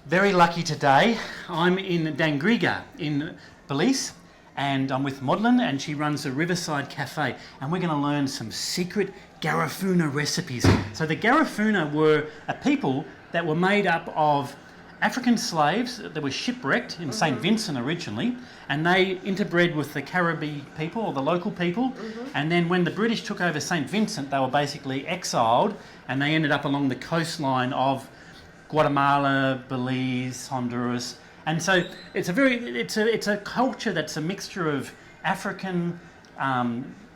Very lucky today. I'm in Dangriga in Belize and I'm with Madeline and she runs the Riverside Cafe and we're going to learn some secret Garifuna recipes. So the Garifuna were a people that were made up of African slaves that were shipwrecked in St Vincent originally, and they interbred with the Caribbean people or the local people, and then when the British took over St Vincent they were basically exiled and they ended up along the coastline of Guatemala, Belize, Honduras, and so it's a culture that's a mixture of African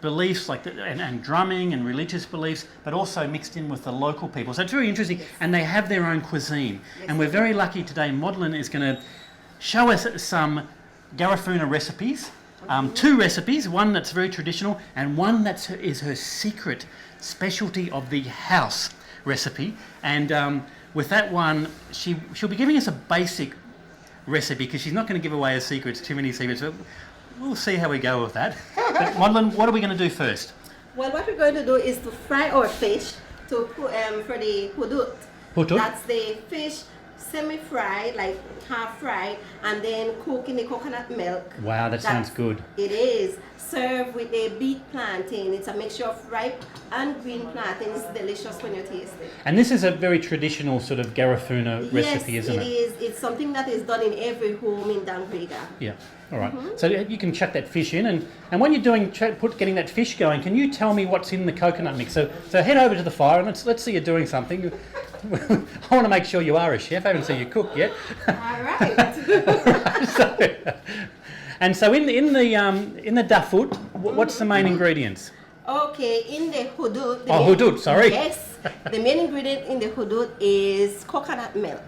beliefs and drumming and religious beliefs, but also mixed in with the local people. So it's very interesting, and they have their own cuisine. And we're very lucky today. Madeline is going to show us some Garifuna recipes, two recipes, one that's very traditional and one that is her secret specialty of the house recipe. And with that one, she'll be giving us a basic recipe because she's not going to give away her secrets, too many secrets. But we'll see how we go with that. But Madeline, what are we going to do first? Well, what we're going to do is to fry our fish for the hudut. Hudut? That's the fish semi-fried, like half fried, and then cook in the coconut milk. Wow, that sounds good. It is. Served with a beet plantain. It's a mixture of ripe and green plantain. It's delicious when you taste it. And this is a very traditional sort of Garifuna recipe, isn't it? Yes, it is. It's something that is done in every home in Dangriga. Yeah. All right. So you can chuck that fish in, and when you're doing getting that fish going, can you tell me what's in the coconut mix? So head over to the fire and let's see you doing something. I want to make sure you are a chef. I haven't seen you cook yet. All right. So in the dafut, what's the main ingredients? Okay, in the hudut. Hudut, sorry. Yes, the main ingredient in the hudut is coconut milk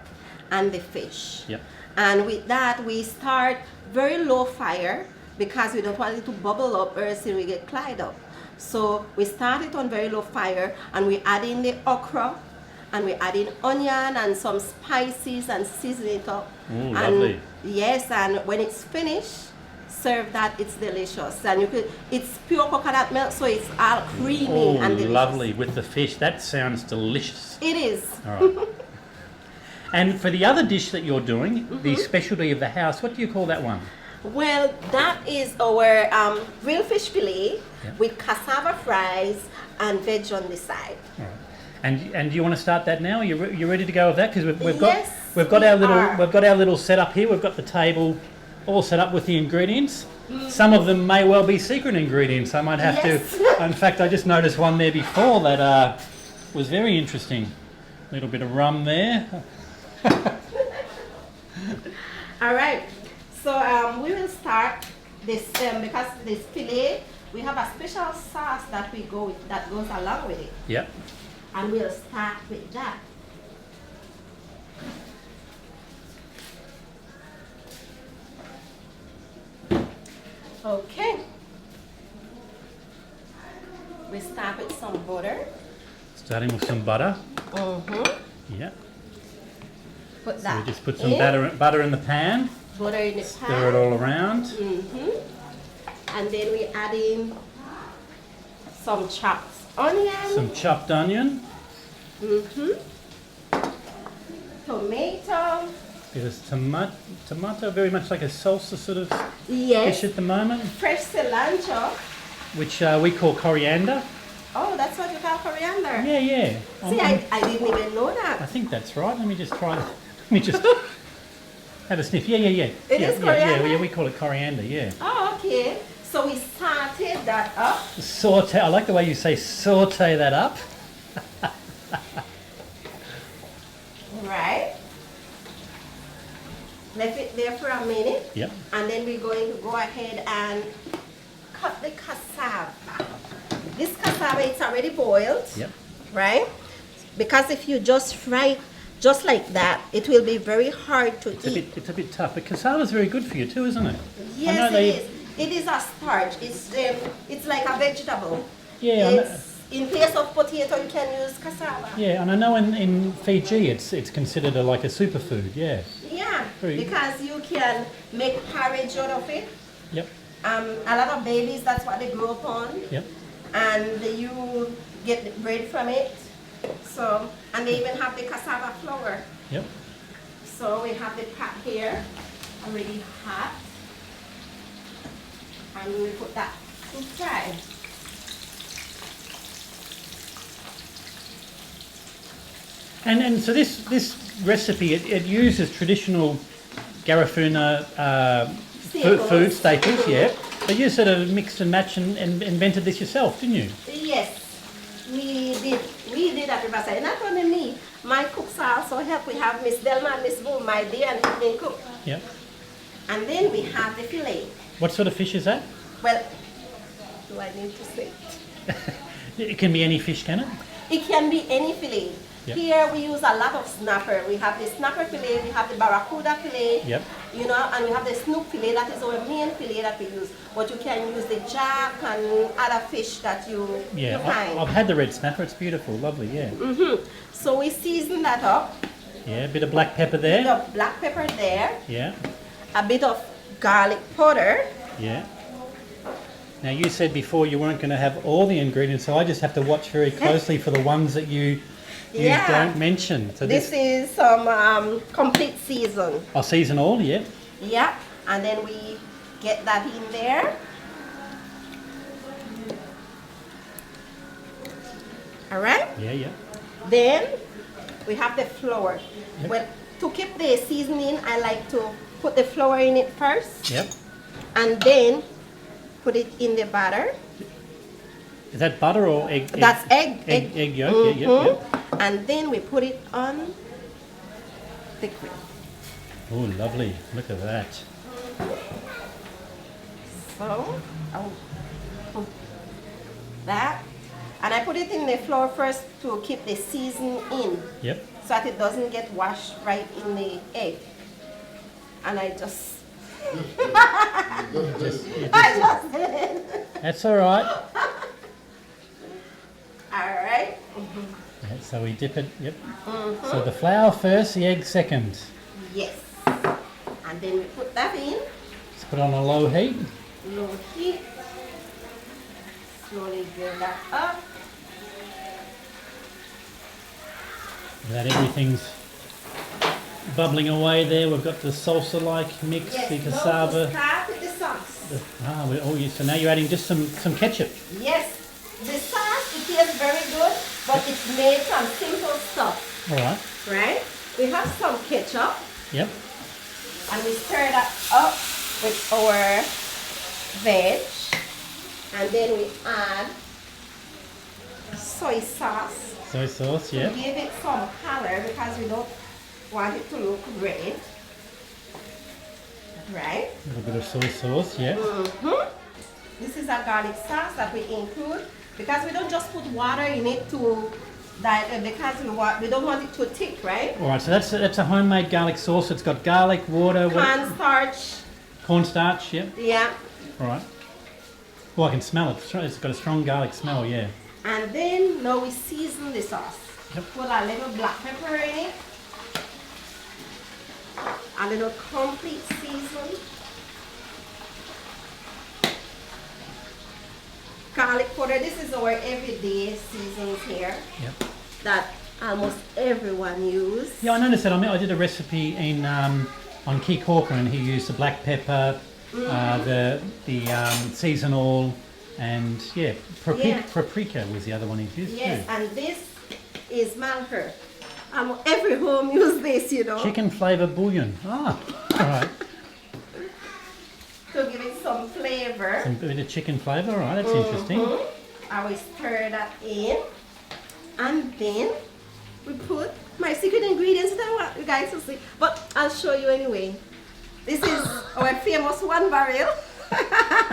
and the fish. Yep. And with that, we start very low fire because we don't want it to bubble up or else we get clayed up. So we start it on very low fire and we add in the okra and we add in onion and some spices and season it up. Ooh, lovely. Yes, and when it's finished, serve that. It's delicious. And it's pure coconut milk, so it's all creamy and delicious. Lovely with the fish. That sounds delicious. It is. All right. And for the other dish that you're doing, the specialty of the house, what do you call that one? Well, that is our grilled fish fillet with cassava fries and veg on the side. All right. And do you want to start that now? Are you ready to go with that? Because Yes, we've got our little setup here. We've got the table all set up with the ingredients. Some of them may well be secret ingredients. I might have to. In fact, I just noticed one there before that was very interesting. A little bit of rum there. All right. So we will start this because this fillet we have a special sauce that goes along with it. Yep. And we'll start with that. Okay. We start with some butter. Starting with some butter. Yeah. Put So that. we just put some butter in the pan. Butter in the pan. Stir it all around. And then we add in some chopped onion. Some chopped onion. Tomato. Because tomato very much like a salsa sort of Yes. dish at the moment. Fresh cilantro. Which we call coriander. Oh, that's what you call coriander. Yeah. See, I didn't even know that. I think that's right. Let me just try. Let me just have a sniff. Yeah. It is coriander? Yeah, we call it coriander. Yeah. Oh, okay. So we sauteed that up. Saute. I like the way you say saute that up. Right. Left it there for a minute. Yep. And then we're going to go ahead and cut the cassava. This cassava, it's already boiled. Yep. Right? Because if you just fry it just like that, it will be very hard to eat. It's a bit tough, but cassava's very good for you too, isn't it? Yes, it is. It is a starch. It's like a vegetable. Yeah. In place of potato, you can use cassava. Yeah, and I know in Fiji it's considered like a superfood. Yeah. Yeah, because you can make porridge out of it. Yep. A lot of babies, that's what they grow up on. Yep. And you get the bread from it. So, and they even have the cassava flour. Yep. So we have the pot here already hot. And we will put that to fry. And so this recipe, it uses traditional Garifuna food staples, yeah. But you sort of mixed and matched and invented this yourself, didn't you? Yes, we did. We did at Riverside. Not only me, my cooks also help. We have Miss Delma and Miss Boom, my day and evening cook. Yeah. And then we have the fillet. What sort of fish is that? Well, do I need to say? It can be any fish, can it? It can be any fillet. Yep. Here we use a lot of snapper. We have the snapper fillet, we have the barracuda fillet, Yep. you know, and we have the snook fillet. That is our main fillet that we use. But you can use the jack and other fish that you find. I've had the red snapper. It's beautiful, lovely, yeah. So we season that up. Yeah, a bit of black pepper A bit there. of black pepper there. Yeah, A bit of garlic powder. yeah. Now you said before you weren't going to have all the ingredients, so I just have to watch very closely for the ones that you don't mention. So this is some complete season. I'll season all, yeah. Yeah, and then we get that in there. All right. Yeah, yeah. Then we have the flour. Yep. Well, to keep the seasoning, I like to put the flour in it first. Yep. And then put it in the batter. Is that butter or egg? That's egg. Egg yolk, yeah, yep. And then we put it on the grill. Oh, lovely. Look at that. So, that. And I put it in the flour first to keep the season in. Yep. So that it doesn't get washed right in the egg. And I just... I just did it. That's all right. All right. Yeah, so we dip it, yep. So the flour first, the egg second. Yes. And then we put that in. Let's put it on a low heat. Low heat. Slowly build that up. That everything's bubbling away there. We've got the salsa-like mix, the cassava. Yes, start with the sauce. So now you're adding just some ketchup. Yes. The sauce, it tastes very good, but it's made from simple stuff. All right. Right? We have some ketchup. Yep. And we stir that up with our veg. And then we add soy sauce. Soy sauce, yeah. To give it some color because we don't want it to look red. Right? A little bit of soy sauce, yeah. This is a garlic sauce that we include because we don't just put water in it to because we don't want it too thick, right? All right, so that's a homemade garlic sauce. It's got garlic, water, Cornstarch. Cornstarch, yeah. Yeah. All right. Well, I can smell it. It's got a strong garlic smell, yeah. And then now we season the sauce. Yep. Put a little black pepper in it. A little complete season. Garlic powder. This is our everyday seasons here. Yep. That almost everyone use. Yeah, I noticed that. I mean, I did a recipe in on Key Corker, and he used the black pepper, the seasonal, and paprika was the other one he used Yes, too. and this is malheur. Every home use this, you know. Chicken flavour bouillon. Ah, all right. To give it some flavor. Some bit of chicken flavour. All right, that's interesting. I will stir that in, and then we put my secret ingredients that I want you guys to see, but I'll show you anyway. This is our famous 1 barrel.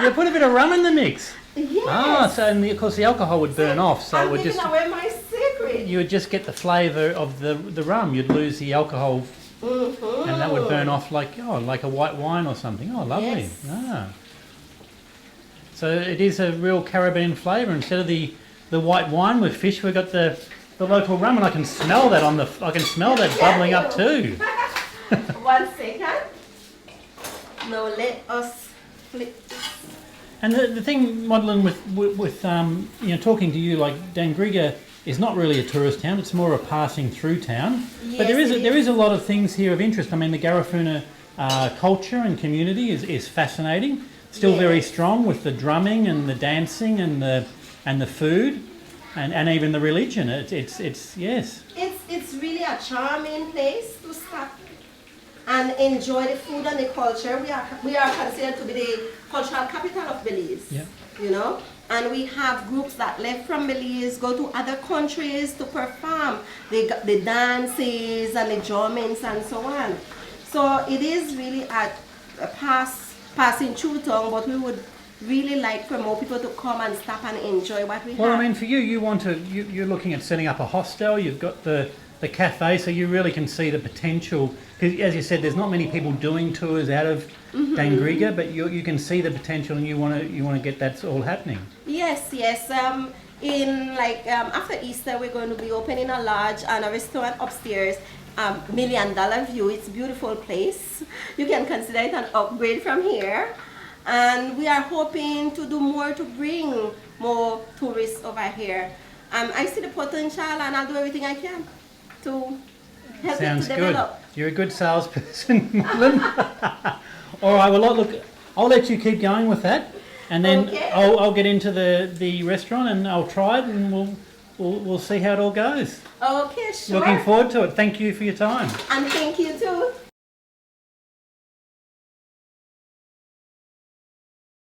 You put a bit of rum in the mix. Yes. Ah, so and of course the alcohol would burn off, so I'm it would giving just away my secret. you would just get the flavour of the rum. You'd lose the alcohol, and that would burn off like a white wine or something. Oh, lovely. Yes. Ah. So it is a real Caribbean flavour. Instead of the white wine with fish, we've got the local rum, and I can smell that bubbling up too. 1 second. Now let us flip this. And the thing, Madeline, with talking to you, like Dangriga is not really a tourist town. It's more a passing through town. Yes, But it there is. is a lot of things here of interest. I mean, the Garifuna culture and community is fascinating. Still very Yes. strong with the drumming and the dancing and the food, and even the religion. It's yes. It's really a charming place to stop and enjoy the food and the culture. We are considered to be the cultural capital of Belize. Yeah. You know, and we have groups that left from Belize, go to other countries to perform the dances and the drummings and so on. So it is really a passing through town, but we would really like for more people to come and stop and enjoy what we Well, have. I mean, for you, you're looking at setting up a hostel. You've got the cafe, so you really can see the potential. Because as you said, there's not many people doing tours out of Dangriga, but you can see the potential, and you want to get that all happening. Yes. After Easter, we're going to be opening a lodge and a restaurant upstairs. $1 million view. It's a beautiful place. You can consider it an upgrade from here. And we are hoping to do more to bring more tourists over here. I see the potential, and I'll do everything I can to help Sounds it to good. develop. You're a good salesperson, Madeline. All right. Well, look, I'll let you keep going with that, and then Okay. I'll get into the restaurant and I'll try it, and we'll see how it all goes. Okay, sure. Looking forward to it. Thank you for your time. And thank you too.